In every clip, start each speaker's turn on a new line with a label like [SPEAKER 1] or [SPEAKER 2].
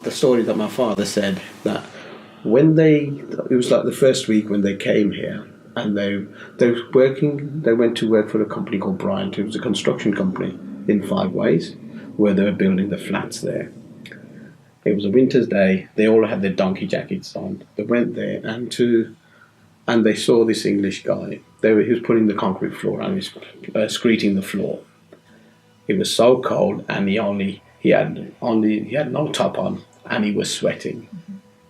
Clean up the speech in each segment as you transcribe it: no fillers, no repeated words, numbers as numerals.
[SPEAKER 1] the story that my father said that it was like the first week when they came here, and they went to work for a company called Bryant. It was a construction company in Five Ways, where they were building the flats there. It was a winter's day. They all had their donkey jackets on. They went there and they saw this English guy. He was putting the concrete floor and he was screeding the floor. It was so cold, and he had no top on, and he was sweating,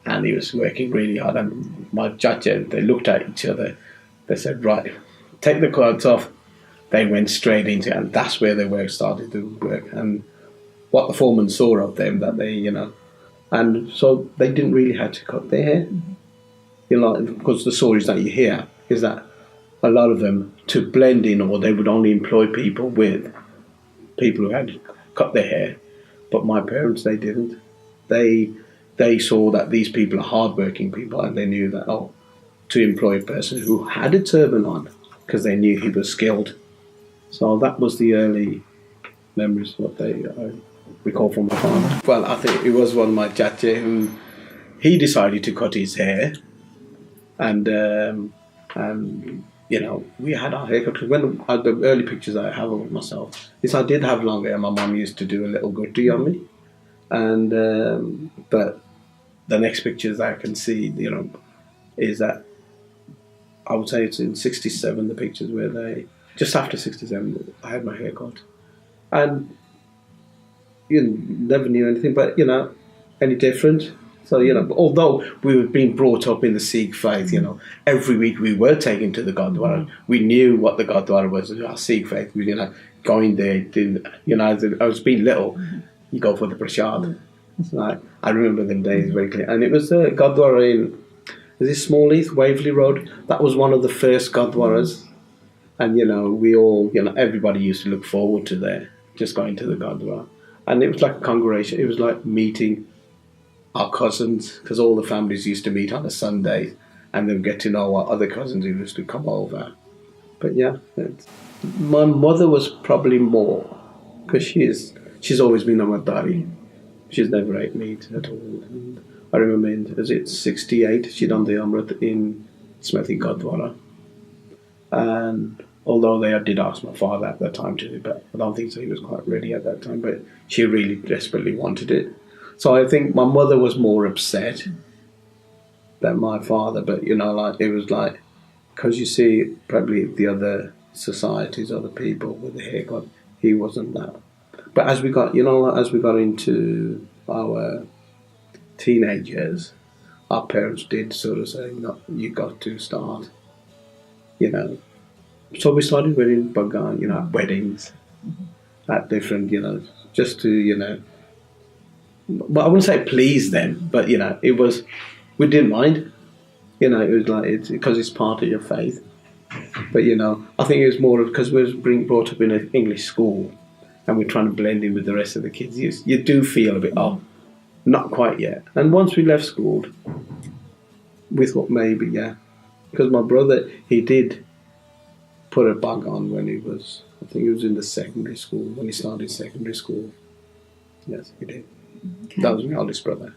[SPEAKER 1] and he was working really hard. And my judge, they looked at each other. They said, "Right, take the clothes off." They went straight into it, and that's where their work started to work. And what the foreman saw of them, that they, and so they didn't really have to cut their hair. Because the stories that you hear is that a lot of them, to blend in, or they would only employ people who had cut their hair. But my parents, they didn't. They saw that these people are hardworking people, and they knew that, to employ a person who had a turban on, because they knew he was skilled. So that was the early memories, what I recall from my father. Well, I think it was one of my chacha who, he decided to cut his hair, and we had our haircut. When the early pictures I have of myself, I did have long hair. My mum used to do a little goatee on me, and but the next pictures I can see, is that I would say it's in '67. The pictures where just after '67, I had my hair cut, and you never knew anything, but any different. So, although we were being brought up in the Sikh faith, every week we were taken to the Gurdwara. We knew what the Gurdwara was, our Sikh faith. We, going there, I was being little, you go for the prasad. So I remember them days very clearly. And it was the Gurdwara in, Small Heath, Waverley Road. That was one of the first Gurdwaras. And, we all, everybody used to look forward to just going to the Gurdwara. And it was like a congregation. It was like meeting our cousins, because all the families used to meet on a Sunday, and then get to know our other cousins who used to come over. But yeah, my mother was probably more, because she's always been a Madari. She's never ate meat at all. And I remember in 68, she'd done the Amrit in Smethi Gurdwara. And although they did ask my father at that time to do, but I don't think so, he was quite ready at that time, but she really desperately wanted it. So I think my mother was more upset than my father, but it was like, because you see probably the other societies, other people with the haircut, he wasn't that. But as we got into our teenage years, our parents did sort of say, "No, you got to start," So we started wearing bagan, at weddings, at different, just to, but I wouldn't say please them, but it was, we didn't mind, it was like, it's because it's part of your faith. But I think it was more because we were brought up in an English school, and we're trying to blend in with the rest of the kids. You do feel a bit, not quite yet. And once we left school, we thought maybe, because my brother, he did put a bag on when he was, I think he was in the secondary school, when he started secondary school. Yes, he did. Okay. That was my oldest brother.